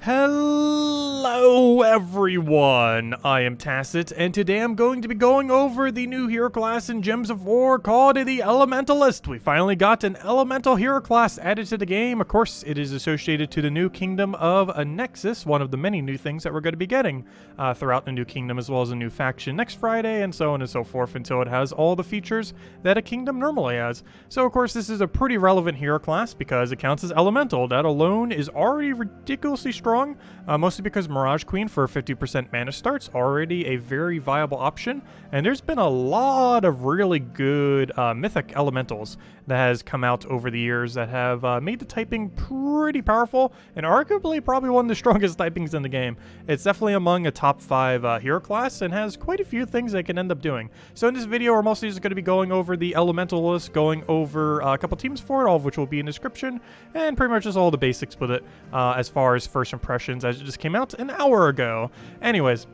Hello everyone, I am Tacit, and today I'm going to be going over the new hero class in Gems of War called the Elementalist. We finally got an elemental hero class added to the game. Of course, it is associated to the new kingdom of a Nexus, one of the many new things that we're going to be getting throughout the new kingdom, as well as a new faction next Friday, and so on and so forth, until it has all the features that a kingdom normally has. So of course, this is a pretty relevant hero class because it counts as elemental. That alone is already ridiculously strong. Mostly because Mirage Queen for 50% mana start's already a very viable option, and there's been a lot of really good mythic elementals that has come out over the years that have made the typing pretty powerful, and arguably probably one of the strongest typings in the game. It's definitely among a top 5 hero class and has quite a few things they can end up doing. So in this video, we're mostly just going to be going over the Elementalist, going over a couple teams for it, all of which will be in the description, and pretty much just all the basics with it as far as first impressions, as it just came out an hour ago. Anyways,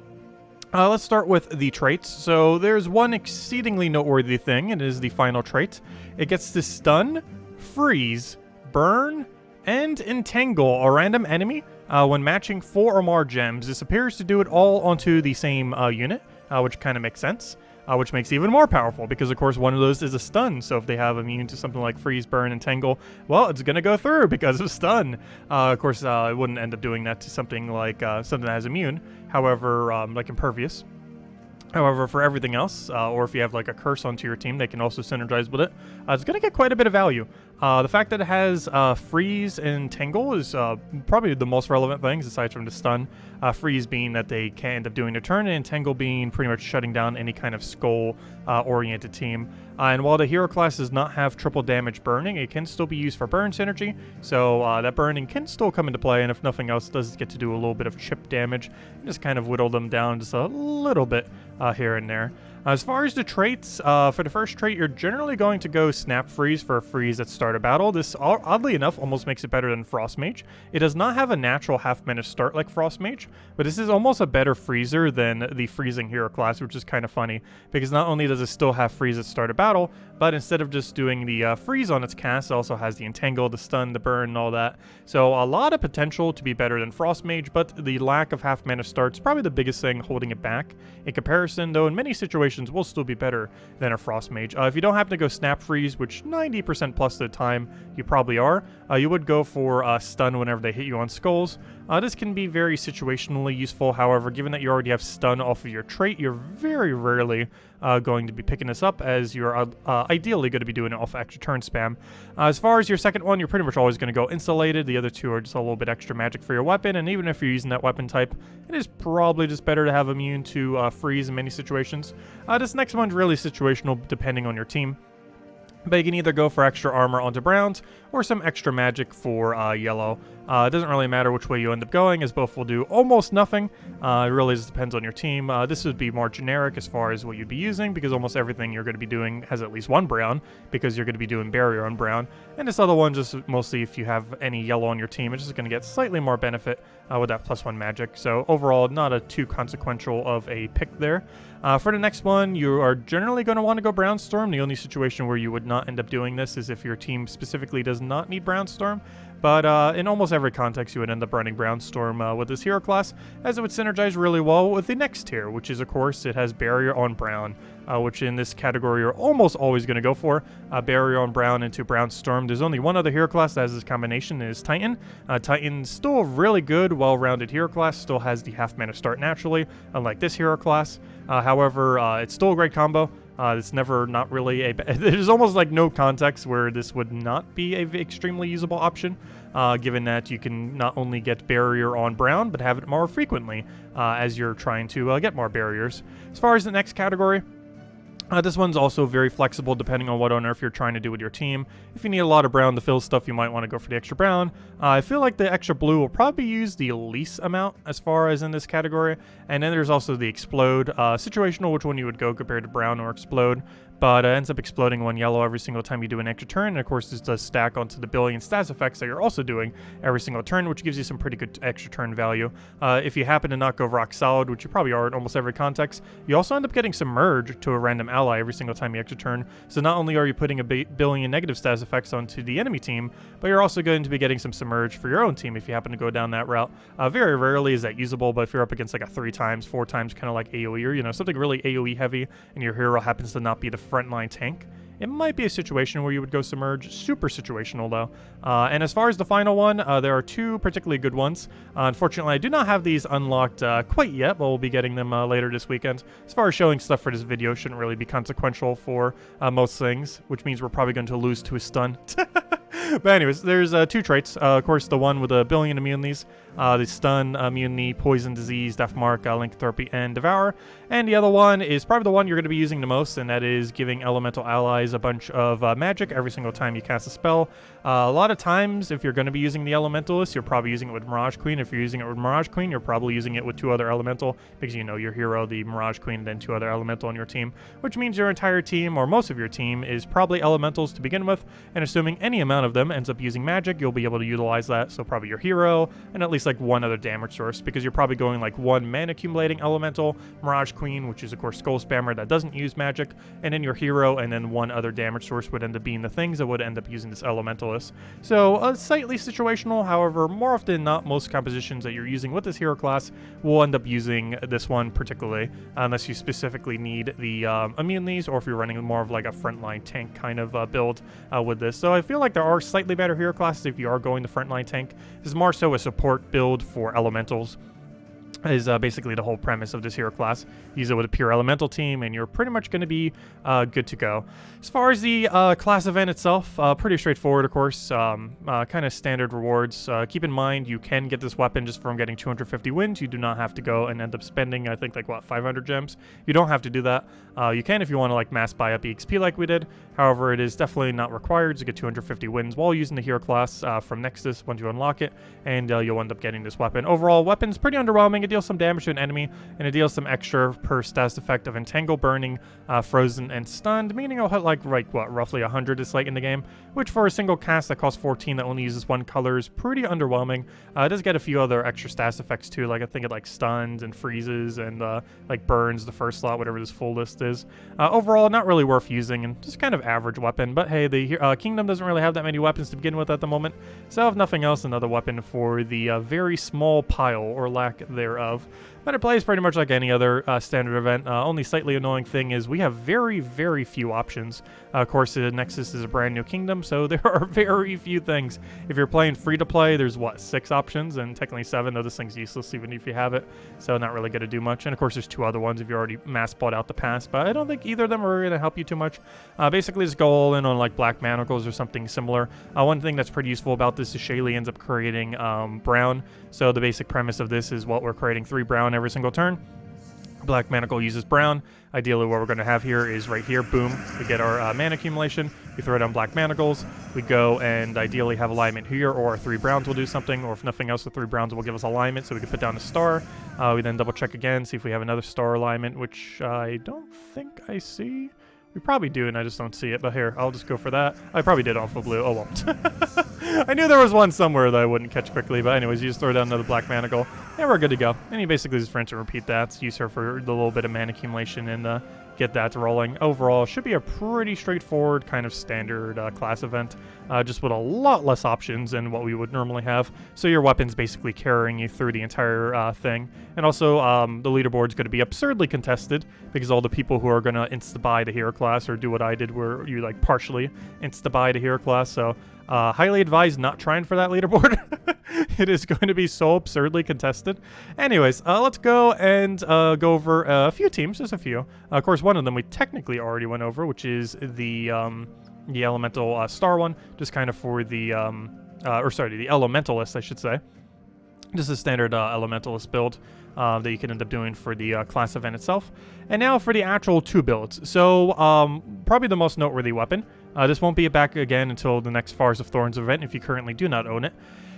let's start with the traits. So there's one exceedingly noteworthy thing. It is the final trait. It gets to stun, freeze, burn, and entangle a random enemy when matching 4 or more gems. This appears to do it all onto the same unit, which kind of makes sense. Which makes it even more powerful because, of course, one of those is a stun. So if they have immune to something like freeze, burn, and tangle, well, it's going to go through because of stun. Of course, it wouldn't end up doing that to something like something that has immune. However, like impervious. However, for everything else, or if you have like a curse onto your team, they can also synergize with it. It's going to get quite a bit of value. The fact that it has freeze and tangle is probably the most relevant things aside from the stun. Freeze being that they can end up doing a turn, and tangle being pretty much shutting down any kind of skull-oriented team. And while the hero class does not have triple damage burning, it can still be used for burn synergy. So that burning can still come into play, and if nothing else, does get to do a little bit of chip damage and just kind of whittle them down just a little bit here and there. As far as the traits, for the first trait, you're generally going to go Snap Freeze for a freeze at start of battle. This, oddly enough, almost makes it better than Frost Mage. It does not have a natural half-mana start like Frost Mage, but this is almost a better freezer than the freezing hero class, which is kind of funny, because not only does it still have freeze at start of battle, but instead of just doing the freeze on its cast, it also has the entangle, the stun, the burn, and all that. So a lot of potential to be better than Frost Mage, but the lack of half-mana starts probably the biggest thing holding it back. In comparison, though, in many situations, will still be better than a Frost Mage. If you don't happen to go Snap Freeze, which 90% plus of the time you probably are, you would go for Stun whenever they hit you on skulls. This can be very situationally useful. However, given that you already have Stun off of your trait, you're very rarely going to be picking this up, as you're ideally going to be doing it off extra turn spam. As far as your second one, you're pretty much always going to go Insulated. The other two are just a little bit extra magic for your weapon, and even if you're using that weapon type, it is probably just better to have immune to freeze in many situations. This next one's really situational depending on your team. But you can either go for extra armor onto browns or some extra magic for yellow. It doesn't really matter which way you end up going, as both will do almost nothing. It really just depends on your team. This would be more generic as far as what you'd be using, because almost everything you're going to be doing has at least one brown, because you're going to be doing barrier on brown. And this other one, just mostly if you have any yellow on your team, it's just going to get slightly more benefit with that +1 magic. So overall, not a too consequential of a pick there. For the next one, you are generally going to want to go Brownstorm. The only situation where you would not end up doing this is if your team specifically does not need Brownstorm. But in almost every context, you would end up running Brownstorm with this hero class, as it would synergize really well with the next tier, which is, of course, it has Barrier on Brown, which in this category you're almost always going to go for. Barrier on Brown into Brownstorm. There's only one other hero class that has this combination, is Titan. Titan's still a really good, well-rounded hero class, still has the half-mana start naturally, unlike this hero class. However, it's still a great combo. It's never not really a... There's almost like no context where this would not be a extremely usable option, given that you can not only get Barrier on Brown, but have it more frequently as you're trying to get more barriers. As far as the next category, this one's also very flexible depending on what on earth you're trying to do with your team. If you need a lot of brown to fill stuff, you might want to go for the extra brown. I feel like the extra blue will probably be used the least amount as far as in this category. And then there's also the explode. Situational, which one you would go compared to brown or explode. but ends up exploding 1 yellow every single time you do an extra turn. And of course, this does stack onto the billion stats effects that you're also doing every single turn, which gives you some pretty good extra turn value. If you happen to not go rock solid, which you probably are in almost every context, you also end up getting submerged to a random ally every single time you extra turn. So not only are you putting a billion negative stats effects onto the enemy team, but you're also going to be getting some submerged for your own team if you happen to go down that route. Very rarely is that usable, but if you're up against like a 3 times, 4 times kind of like AoE, or something really AoE heavy, and your hero happens to not be the frontline tank, it might be a situation where you would go submerge. Super situational though. And as far as the final one, there are 2 particularly good ones. Unfortunately, I do not have these unlocked quite yet, but we'll be getting them later this weekend. As far as showing stuff for this video, shouldn't really be consequential for most things, which means we're probably going to lose to a stun. But anyways, there's 2 traits. Of course, the one with a billion immunities, the stun, immunity, poison, disease, death mark, lycanthropy, and devour. And the other one is probably the one you're going to be using the most, and that is giving elemental allies a bunch of magic every single time you cast a spell. A lot of times, if you're going to be using the Elementalist, you're probably using it with Mirage Queen. If you're using it with Mirage Queen, you're probably using it with 2 other Elemental, because your hero, the Mirage Queen, and then 2 other Elemental on your team, which means your entire team, or most of your team, is probably Elementals to begin with, and assuming any amount of them ends up using magic, you'll be able to utilize that. So probably your hero, and at least like 1 other damage source, because you're probably going like 1 mana accumulating Elemental, Mirage Queen, which is of course Skull Spammer that doesn't use magic, and then your hero, and then 1 other damage source would end up being the things that would end up using this Elementalist. So slightly situational, however, more often than not, most compositions that you're using with this hero class will end up using this one particularly, unless you specifically need the immunities, or if you're running more of like a frontline tank kind of build with this. So I feel like there are slightly better hero classes if you are going the frontline tank. This is more so a support build for elementals, is basically the whole premise of this hero class. Use it with a pure elemental team, and you're pretty much going to be good to go. As far as the class event itself, pretty straightforward, of course. Kind of standard rewards. Keep in mind, you can get this weapon just from getting 250 wins. You do not have to go and end up spending, I think, like, what, 500 gems? You don't have to do that. You can if you want to, like, mass buy up EXP like we did. However, it is definitely not required to get 250 wins while using the hero class from Nexus once you unlock it, and you'll end up getting this weapon. Overall, weapon's pretty underwhelming. It deals some damage to an enemy, and it deals some extra per status effect of Entangle, Burning, Frozen, and Stunned, meaning it'll hit like what, roughly 100 is like in the game, which for a single cast that costs 14 that only uses 1 color is pretty underwhelming. It does get a few other extra status effects too, like I think it like stuns and freezes and like burns the first slot, whatever this full list is. Overall, not really worth using, and just kind of average weapon, but hey, the Kingdom doesn't really have that many weapons to begin with at the moment, so if nothing else, another weapon for the very small pile, or lack thereof. But it plays pretty much like any other standard event. Only slightly annoying thing is we have very, very few options. Of course, the Nexus is a brand new kingdom, so there are very few things. If you're playing free to play, there's what, 6 options, and technically 7, though this thing's useless even if you have it, so not really going to do much. And of course, there's 2 other ones if you already mass bought out the pass, but I don't think either of them are going to help you too much. Basically, just go all in on like Black Manacles or something similar. One thing that's pretty useful about this is Shaylee ends up creating brown, so the basic premise of this is what we're creating 3 brown every single turn. Black Manacle uses brown. Ideally, what we're going to have here is right here, boom, we get our mana accumulation. We throw down Black Manacles. We go and ideally have alignment here, or our 3 browns will do something, or if nothing else, the 3 browns will give us alignment, so we can put down a star. We then double check again, see if we have another star alignment, which I don't think I see. We probably do, and I just don't see it, but here, I'll just go for that. I probably did alpha blue. Oh, well. I knew there was one somewhere that I wouldn't catch quickly, but anyways, you just throw down another Black Manacle, and we're good to go. And you basically just rinse and repeat that. Use her for the little bit of mana accumulation and get that rolling. Overall, should be a pretty straightforward kind of standard class event, just with a lot less options than what we would normally have. So your weapon's basically carrying you through the entire thing. And also, the leaderboard's going to be absurdly contested, because all the people who are going to insta-buy the hero class, or do what I did where you like partially insta-buy the hero class, so highly advised not trying for that leaderboard. It is going to be so absurdly contested. Anyways, let's go and go over a few teams, just a few. Of course, one of them we technically already went over, which is the Elemental Star one, just kind of for the, the Elementalist, I should say. Just a standard Elementalist build that you can end up doing for the class event itself. And now for the actual 2 builds. So, probably the most noteworthy weapon. This won't be back again until the next Fars of Thorns event if you currently do not own it.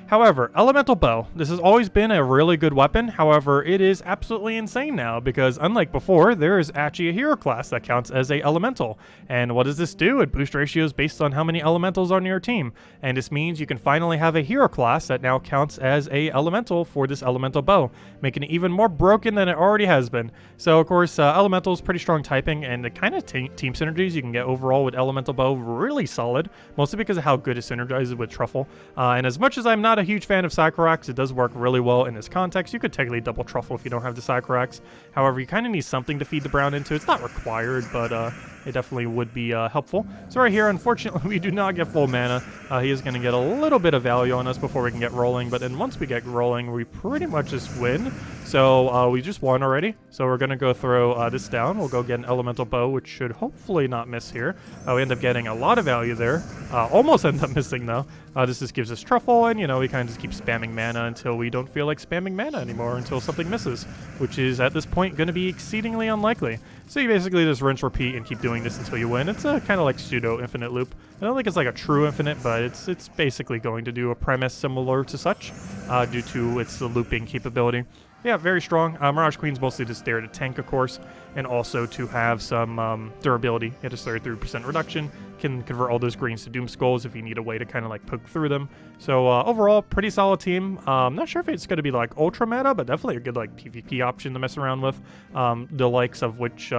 However, Elemental Bow. This has always been a really good weapon. However, it is absolutely insane now because unlike before, there is actually a hero class that counts as a elemental. And what does this do? It boosts ratios based on how many elementals are on your team. And this means you can finally have a hero class that now counts as a elemental for this Elemental Bow, making it even more broken than it already has been. So of course, Elemental is pretty strong typing, and the kind of team synergies you can get overall with Elemental Bow really solid, mostly because of how good it synergizes with Truffle. And as much as I'm not a huge fan of Sycorax, it does work really well in this context. You could technically double Truffle if you don't have the Sycorax. However, you kind of need something to feed the Brown into. It's not required, but it definitely would be helpful. So right here, unfortunately, we do not get full mana. He is going to get a little bit of value on us before we can get rolling, but then once we get rolling, we pretty much just win. So we just won already. So we're going to go throw this down. We'll go get an Elemental Bow, which should hopefully not miss here. We end up getting a lot of value there. Almost end up missing, though. This just gives us Truffle, and, you know, we kind of just keep spamming mana until we don't feel like spamming mana anymore, until something misses, which is, at this point, going to be exceedingly unlikely. So you basically just rinse, repeat, and keep doing this until you win. It's a kind of like pseudo-infinite loop. I don't think it's like a true infinite, but it's basically going to do a premise similar to such due to its looping capability. Yeah, very strong. Mirage Queen's mostly just there to tank, of course, and also to have some durability. It has 33% reduction, can convert all those greens to Doom Skulls if you need a way to kind of like poke through them. So overall, pretty solid team. Not sure if it's going to be like ultra meta, but definitely a good like PvP option to mess around with. The likes of which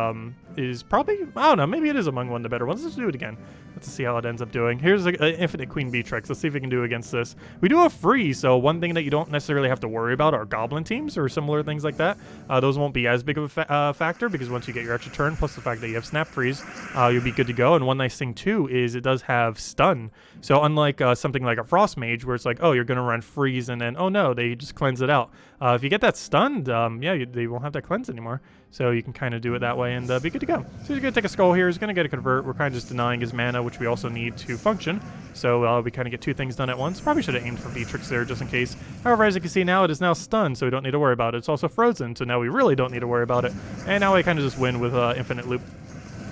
is probably, I don't know, maybe it is among one of the better ones. Let's do it again. Let's see how it ends up doing. Here's an Infinite Queen Beatrix. Let's see if we can do against this. We do have free, so one thing that you don't necessarily have to worry about are Goblin teams or similar things like that. Those won't be as big of a factor because once you get your extra turn, plus the fact that you have Snap Freeze, you'll be good to go. And one nice thing too is it does have Stun. So unlike something like a Frost Mage where it's like, oh, you're going to run Freeze and then, oh no, they just cleanse it out. If you get that stunned, yeah, they won't have that cleanse anymore. So you can kind of do it that way and be good to go. So he's going to take a Skull here. He's going to get a Convert. We're kind of just denying his mana, which we also need to function. So we kind of get two things done at once. Probably should have aimed for Beatrix there just in case. However, as you can see now, it is now stunned, so we don't need to worry about it. It's also frozen, so now we really don't need to worry about it. And now we kind of just win with Infinite Loop.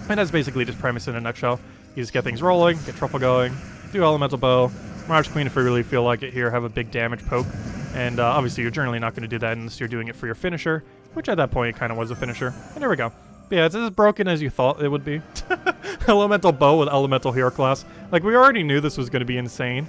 And that's basically just premise in a nutshell. You just get things rolling, get Truffle going, do Elemental Bow, Mirage Queen if we really feel like it here, have a big damage poke. And obviously you're generally not going to do that unless you're doing it for your finisher, which at that point it kind of was a finisher. And there we go. But yeah, it's as broken as you thought it would be. Elemental Bow with Elemental Hero class. Like, we already knew this was going to be insane.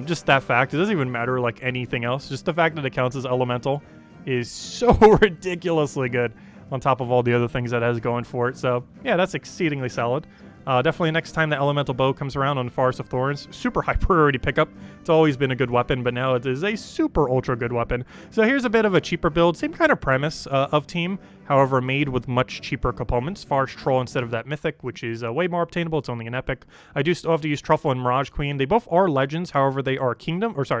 Just that fact. It doesn't even matter like anything else. Just the fact that it counts as Elemental is so ridiculously good on top of all the other things that it has going for it. So yeah, that's exceedingly solid. Definitely next time the Elemental Bow comes around on Forest of Thorns, super high priority pickup. It's always been a good weapon, but now it is a super ultra good weapon. So here's a bit of a cheaper build, same kind of premise of team, however made with much cheaper components. Forest Troll instead of that Mythic, which is way more obtainable. It's only an Epic. I do still have to use Truffle and Mirage Queen. They both are legends, however they are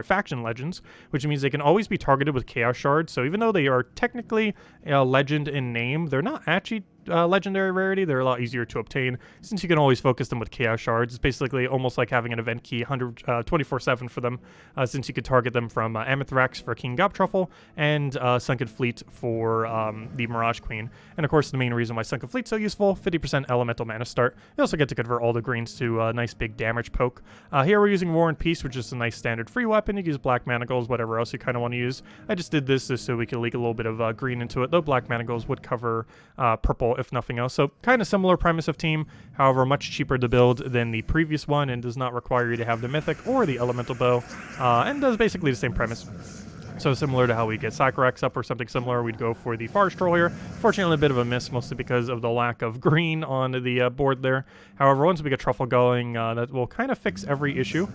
faction legends, which means they can always be targeted with Chaos Shards. So even though they are technically a legend in name, they're not actually legendary rarity. They're a lot easier to obtain since you can always focus them with Chaos Shards. It's basically almost like having an event key 24/7 for them, since you could target them from Amethyrax for King Gob Truffle and Sunken Fleet for the Mirage Queen. And of course, the main reason why Sunken Fleet's so useful, 50% elemental mana start. You also get to convert all the greens to a nice big damage poke. Here we're using War and Peace, which is a nice standard free weapon. You can use Black Manacles, whatever else you kind of want to use. I just did this just so we could leak a little bit of green into it, though Black Manacles would cover purple if nothing else. So kind of similar premise of team, however much cheaper to build than the previous one and does not require you to have the Mythic or the Elemental Bow, and does basically the same premise. So similar to how we get Sycorax up or something similar, we'd go for the Forest Troll here. Fortunately, a bit of a miss, mostly because of the lack of green on the board there. However, once we get Truffle going, that will kind of fix every issue.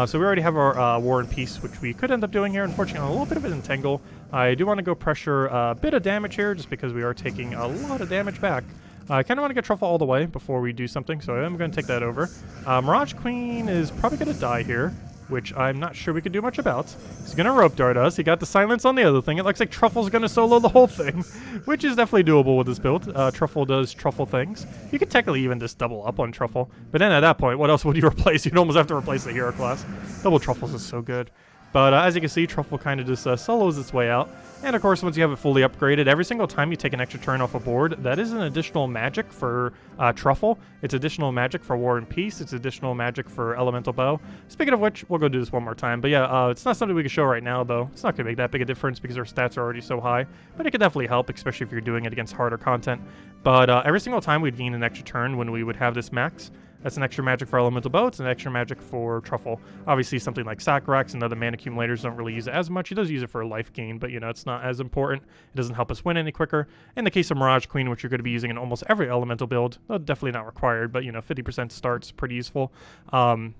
So we already have our War and Peace, which we could end up doing here. Unfortunately, a little bit of an Entangle. I do want to go pressure a bit of damage here, just because we are taking a lot of damage back. I kind of want to get Truffle all the way before we do something, so I'm going to take that over. Mirage Queen is probably going to die here, which I'm not sure we could do much about. He's going to Rope Dart us. He got the silence on the other thing. It looks like Truffle's going to solo the whole thing, which is definitely doable with this build. Truffle does Truffle things. You could technically even just double up on Truffle, but then at that point, what else would you replace? You'd almost have to replace the hero class. Double Truffles is so good. But as you can see, Truffle kind of just solos its way out. And of course, once you have it fully upgraded, every single time you take an extra turn off a board, that is an additional magic for Truffle. It's additional magic for War and Peace. It's additional magic for Elemental Bow. Speaking of which, we'll go do this one more time. But yeah, it's not something we can show right now, though. It's not going to make that big a difference because our stats are already so high. But it could definitely help, especially if you're doing it against harder content. But every single time we'd gain an extra turn when we would have this max. That's an extra magic for Elemental Bow. It's an extra magic for Truffle. Obviously, something like Sacrax and other mana accumulators don't really use it as much. He does use it for life gain, but, you know, it's not as important. It doesn't help us win any quicker. In the case of Mirage Queen, which you're going to be using in almost every Elemental build, well, definitely not required, but, you know, 50% start's pretty useful.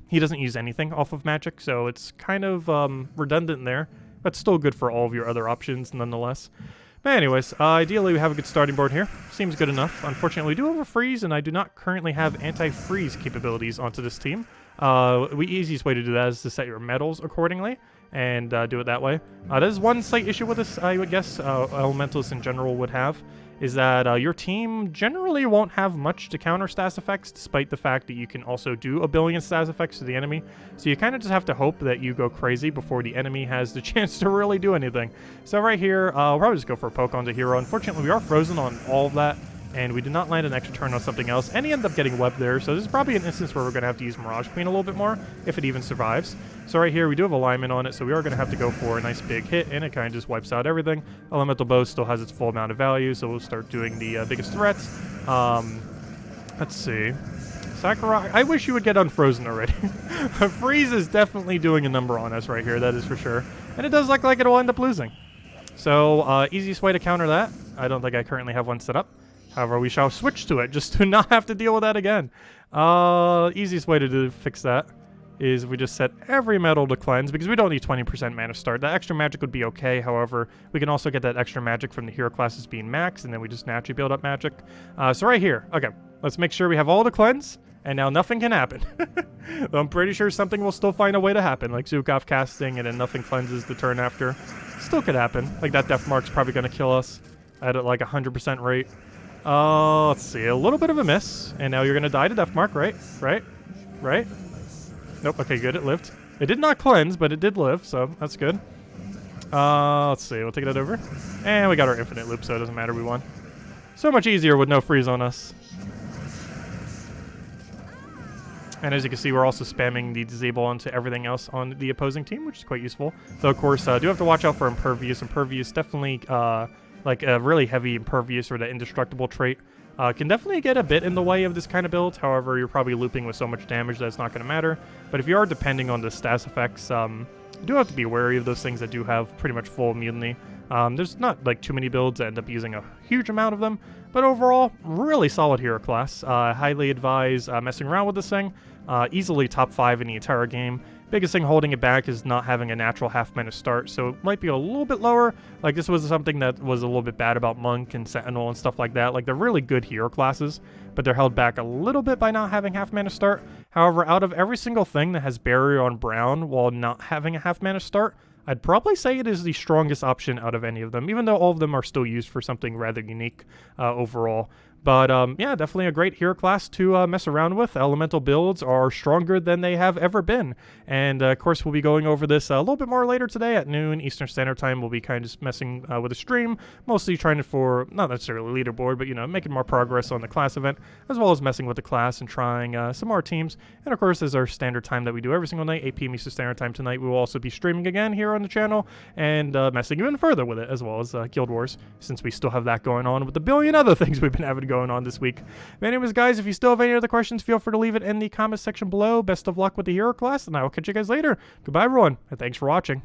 He doesn't use anything off of magic, so it's kind of redundant there, but still good for all of your other options nonetheless. But anyways, ideally we have a good starting board here. Seems good enough. Unfortunately, we do have a freeze, and I do not currently have anti-freeze capabilities onto this team. The easiest way to do that is to set your metals accordingly and do it that way. There's one slight issue with this, I would guess, Elementalists in general would have, is that your team generally won't have much to counter stats effects, despite the fact that you can also do a billion stats effects to the enemy. So you kind of just have to hope that you go crazy before the enemy has the chance to really do anything. So right here, I'll probably just go for a poke on the hero. Unfortunately, we are frozen on all of that, and we did not land an extra turn on something else, and he ended up getting webbed there, so this is probably an instance where we're going to have to use Mirage Queen a little bit more, if it even survives. So right here, we do have alignment on it, so we are going to have to go for a nice big hit, and it kind of just wipes out everything. Elemental Bow still has its full amount of value, so we'll start doing the biggest threats. Let's see. Sakura, I wish you would get unfrozen already. Freeze is definitely doing a number on us right here, that is for sure. And it does look like it'll end up losing. So, easiest way to counter that, I don't think I currently have one set up. However, we shall switch to it just to not have to deal with that again. Easiest way to fix that is we just set every metal to cleanse, because we don't need 20% mana start. That extra magic would be okay. However, we can also get that extra magic from the hero classes being max, and then we just naturally build up magic. So right here, okay, let's make sure we have all the cleanse, and now nothing can happen. I'm pretty sure something will still find a way to happen, like Zukov casting, and then nothing cleanses the turn after. Still could happen. Like that Death Mark's probably going to kill us at like 100% rate. Let's see, a little bit of a miss, and now you're gonna die to Death Mark, right? Right? Nope, okay, good, it lived. It did not cleanse, but it did live, so that's good. Let's see, we'll take that over. And we got our infinite loop, so it doesn't matter, we won. So much easier with no freeze on us. And as you can see, we're also spamming the disable onto everything else on the opposing team, which is quite useful. Though, of course, do have to watch out for Impervious. Impervious definitely, like a really heavy Impervious or the Indestructible trait, can definitely get a bit in the way of this kind of build. However, you're probably looping with so much damage that it's not going to matter. But if you are depending on the stats effects, you do have to be wary of those things that do have pretty much full immunity. There's not like too many builds that end up using a huge amount of them, but overall, really solid hero class. Highly advise messing around with this thing. Easily top 5 in the entire game. Biggest thing holding it back is not having a natural half-mana start, so it might be a little bit lower. Like, this was something that was a little bit bad about Monk and Sentinel and stuff like that. Like, they're really good hero classes, but they're held back a little bit by not having half-mana start. However, out of every single thing that has Barrier on Brown while not having a half-mana start, I'd probably say it is the strongest option out of any of them, even though all of them are still used for something rather unique overall. But yeah, definitely a great hero class to mess around with. Elemental builds are stronger than they have ever been. And of course, we'll be going over this a little bit more later today at noon Eastern Standard Time. We'll be kind of messing with the stream, mostly trying to not necessarily leaderboard, but, you know, making more progress on the class event, as well as messing with the class and trying some more teams. And of course, as our standard time that we do every single night, 8 p.m. Eastern Standard Time tonight, we will also be streaming again here on the channel and messing even further with it, as well as Guild Wars, since we still have that going on with the billion other things we've been having going on this week. But anyways, guys, if you still have any other questions, feel free to leave it in the comment section below. Best of luck with the hero class, and I will catch you guys later. Goodbye, everyone, and thanks for watching.